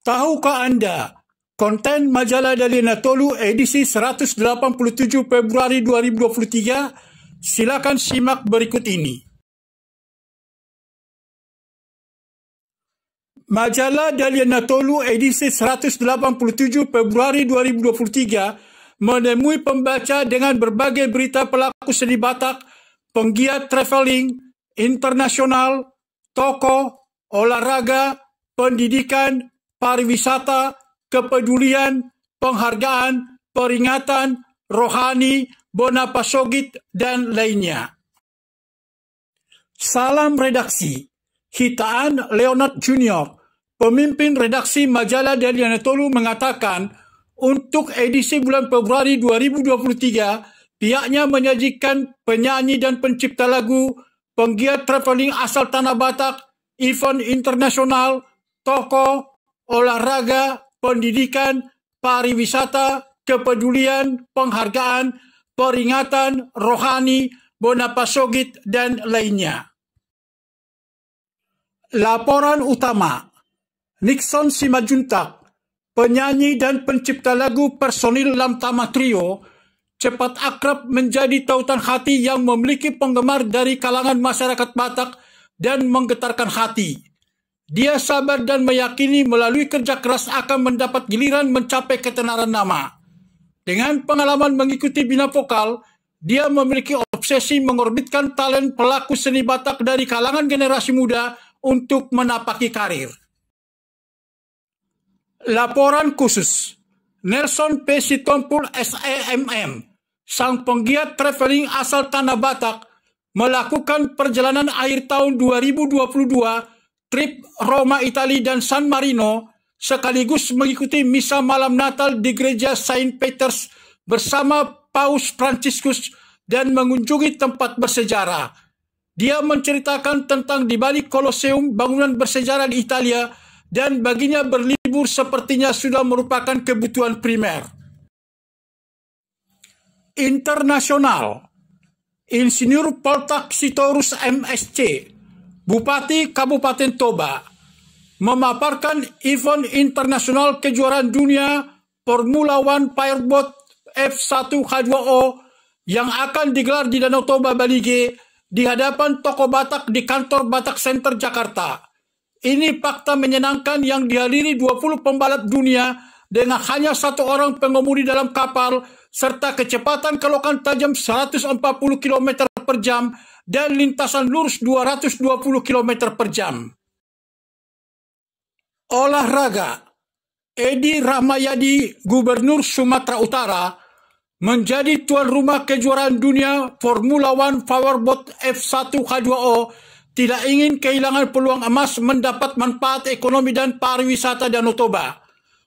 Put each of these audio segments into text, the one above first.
Tahukah Anda, konten majalah Dalian Tolu edisi 187 Februari 2023? Silakan simak berikut ini. Majalah Dalian Tolu edisi 187 Februari 2023 menemui pembaca dengan berbagai berita pelaku seni Batak, penggiat traveling, internasional, tokoh, olahraga, pendidikan, pariwisata, kepedulian, penghargaan, peringatan, rohani, bona pasogit, dan lainnya. Salam redaksi. Hitaan Leonard Junior, pemimpin redaksi majalah Dalian Tolu, mengatakan untuk edisi bulan Februari 2023, pihaknya menyajikan penyanyi dan pencipta lagu, penggiat traveling asal Tanah Batak, event internasional, tokoh, olahraga, pendidikan, pariwisata, kepedulian, penghargaan, peringatan, rohani, bona pasogit, dan lainnya. Laporan utama. Nixon Simajuntak, penyanyi dan pencipta lagu personil Lamtama Trio, cepat akrab menjadi tautan hati yang memiliki penggemar dari kalangan masyarakat Batak dan menggetarkan hati. Dia sabar dan meyakini melalui kerja keras akan mendapat giliran mencapai ketenaran nama. Dengan pengalaman mengikuti bina vokal, dia memiliki obsesi mengorbitkan talent pelaku seni Batak dari kalangan generasi muda untuk menapaki karir. Laporan khusus. Nelson P. Sitompul SEMM, sang penggiat traveling asal Tanah Batak, melakukan perjalanan akhir tahun 2022 trip Roma, Italia dan San Marino, sekaligus mengikuti misa malam Natal di gereja Saint Peter's bersama Paus Franciscus dan mengunjungi tempat bersejarah. Dia menceritakan tentang di balik Kolosseum, bangunan bersejarah di Italia, dan baginya berlibur sepertinya sudah merupakan kebutuhan primer. Internasional. Insinyur Poltak Sitorus MSC, Bupati Kabupaten Toba, memaparkan event internasional kejuaraan dunia Formula One Powerboat F1 H2O yang akan digelar di Danau Toba, Bali G, di hadapan tokoh Batak di kantor Batak Center Jakarta. Ini fakta menyenangkan yang dihadiri 20 pembalap dunia dengan hanya satu orang pengemudi dalam kapal serta kecepatan kelokan tajam 140 km per jam dan lintasan lurus 220 km per jam. Olahraga. Edi Rahmayadi, Gubernur Sumatera Utara, menjadi tuan rumah kejuaraan dunia Formula One Powerboat F1 H2O, tidak ingin kehilangan peluang emas mendapat manfaat ekonomi dan pariwisata Danau Toba.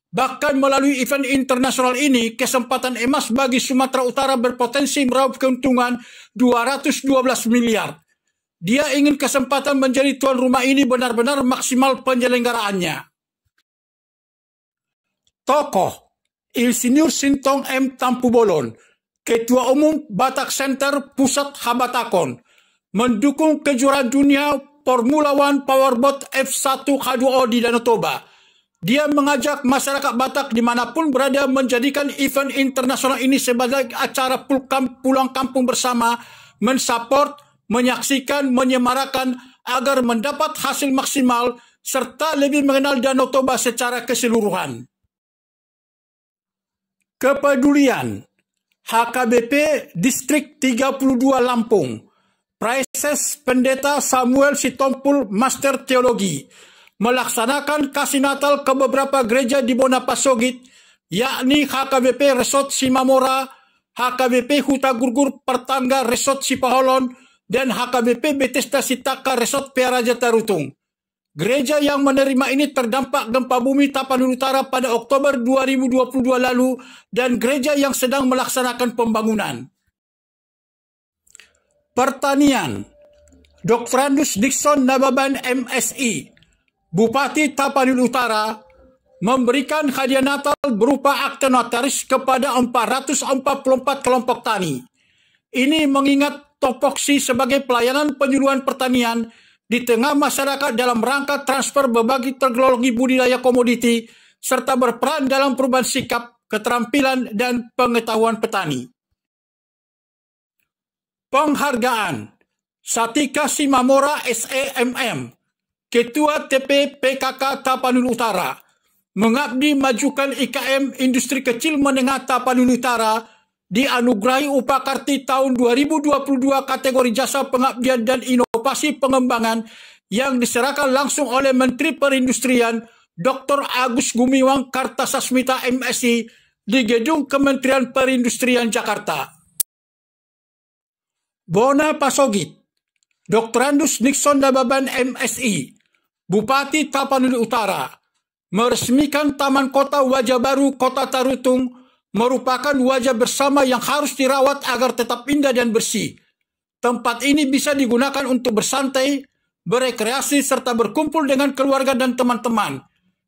Bahkan melalui event internasional ini, kesempatan emas bagi Sumatera Utara berpotensi meraup keuntungan 212 miliar. Dia ingin kesempatan menjadi tuan rumah ini benar-benar maksimal penyelenggaraannya. Tokoh. Insinyur Sintong M. Tampubolon, Ketua Umum Batak Center Pusat Habatakon, mendukung kejuaraan dunia Formula One Powerboat F1 H2O di Danau Toba. Dia mengajak masyarakat Batak dimanapun berada menjadikan event internasional ini sebagai acara pulang kampung bersama, mensupport, menyaksikan, menyemarakan agar mendapat hasil maksimal serta lebih mengenal Danau Toba secara keseluruhan. Kepedulian. HKBP Distrik 32 Lampung, Praeses Pendeta Samuel Sitompul Master Teologi, melaksanakan kasih Natal ke beberapa gereja di Bona Pasogit, yakni HKBP Resort Simamora, HKBP Huta Gurgur Pertangga Resort Sipaholon, dan HKBP Bethesda Sitaka Resort Piaraja Tarutung. Gereja yang menerima ini terdampak gempa bumi Tapanuli Utara pada Oktober 2022 lalu dan gereja yang sedang melaksanakan pembangunan. Pertanian. Dr. Dixon Nababan MSI, Bupati Tapanuli Utara, memberikan hadiah Natal berupa akte notaris kepada 444 kelompok tani. Ini mengingat topoksi sebagai pelayanan penyuluhan pertanian di tengah masyarakat dalam rangka transfer berbagai teknologi budidaya komoditi serta berperan dalam perubahan sikap, keterampilan, dan pengetahuan petani. Penghargaan Satika Simamora SEMM, Ketua TP PKK Tapanuli Utara, mengabdi majukan IKM Industri Kecil Menengah Tapanuli Utara, dianugerahi Upakarti tahun 2022 kategori jasa pengabdian dan inovasi pengembangan yang diserahkan langsung oleh Menteri Perindustrian Dr. Agus Gumiwang Kartasasmita MSI di Gedung Kementerian Perindustrian Jakarta. Bona Pasogit, Dr. Andus Nixon Dababan MSI, Bupati Tapanuli Utara, meresmikan Taman Kota Wajah Baru Kota Tarutung merupakan wajah bersama yang harus dirawat agar tetap indah dan bersih. Tempat ini bisa digunakan untuk bersantai, berekreasi, serta berkumpul dengan keluarga dan teman-teman.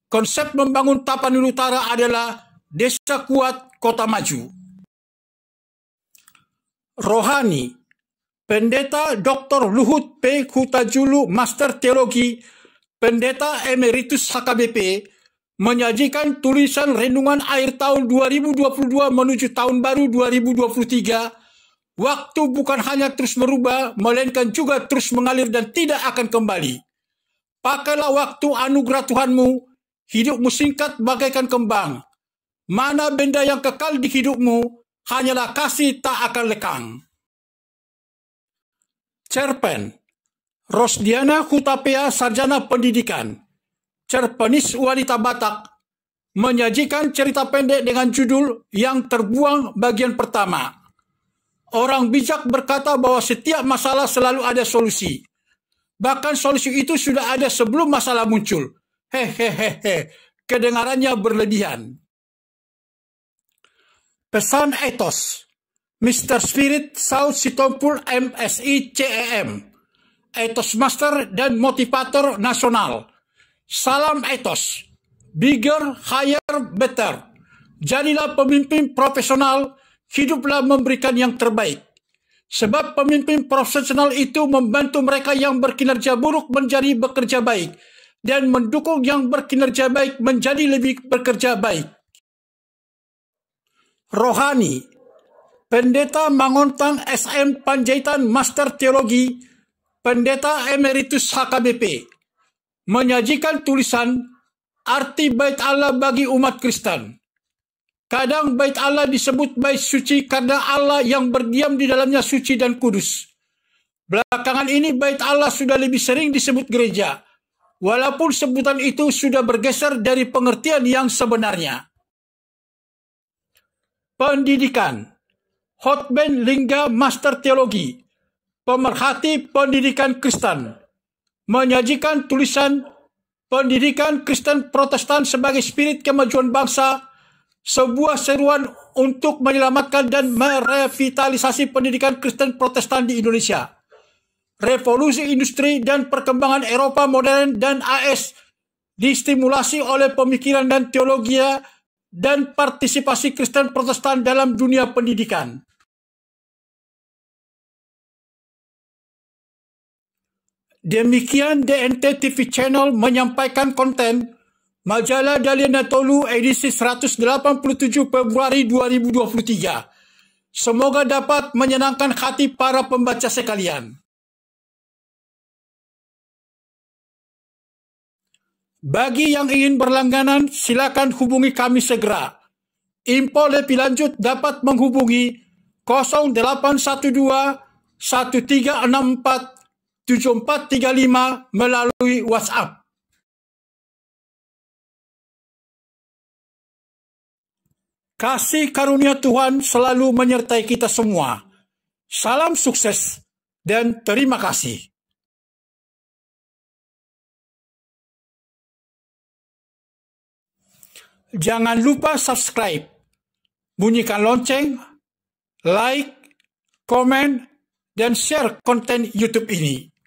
Konsep membangun Tapanuli Utara adalah Desa Kuat, Kota Maju. Rohani, Pendeta Dr. Luhut P. Hutajulu, Master Teologi, Pendeta Emeritus HKBP, menyajikan tulisan renungan akhir tahun 2022 menuju tahun baru 2023. Waktu bukan hanya terus berubah, melainkan juga terus mengalir dan tidak akan kembali. Pakailah waktu anugerah Tuhanmu, hidupmu singkat bagaikan kembang. Mana benda yang kekal di hidupmu, hanyalah kasih tak akan lekang. Cerpen, Rosdiana Hutapea, Sarjana Pendidikan, Cerpenis Wanita Batak, menyajikan cerita pendek dengan judul Yang Terbuang bagian pertama. Orang bijak berkata bahwa setiap masalah selalu ada solusi. Bahkan solusi itu sudah ada sebelum masalah muncul. Hehehe, kedengarannya berlebihan. Pesan etos, Mr. Spirit South Sitompul MSI CEM, etos master dan motivator nasional. Salam etos, bigger, higher, better. Jadilah pemimpin profesional, hiduplah memberikan yang terbaik. Sebab pemimpin profesional itu membantu mereka yang berkinerja buruk menjadi bekerja baik, dan mendukung yang berkinerja baik menjadi lebih bekerja baik. Rohani, Pendeta Mangontang SM Panjaitan Master Teologi, Pendeta Emeritus HKBP, menyajikan tulisan Arti Bait Allah bagi umat Kristen. Kadang Bait Allah disebut bait suci karena Allah yang berdiam di dalamnya suci dan kudus. Belakangan ini Bait Allah sudah lebih sering disebut gereja, walaupun sebutan itu sudah bergeser dari pengertian yang sebenarnya. Pendidikan, Hotben Lingga Master Teologi, pemerhati pendidikan Kristen, menyajikan tulisan Pendidikan Kristen Protestan sebagai Spirit Kemajuan Bangsa, sebuah seruan untuk menyelamatkan dan merevitalisasi pendidikan Kristen Protestan di Indonesia. Revolusi industri dan perkembangan Eropa modern dan AS distimulasi oleh pemikiran dan teologi dan partisipasi Kristen Protestan dalam dunia pendidikan. Demikian DNT TV Channel menyampaikan konten Majalah Daliana Tolu edisi 187 Februari 2023. Semoga dapat menyenangkan hati para pembaca sekalian. Bagi yang ingin berlangganan, silakan hubungi kami segera. Info lebih lanjut dapat menghubungi 0812 1364 7435 melalui WhatsApp. Kasih karunia Tuhan selalu menyertai kita semua. Salam sukses dan terima kasih. Jangan lupa subscribe, bunyikan lonceng, like, komen, dan share konten YouTube ini.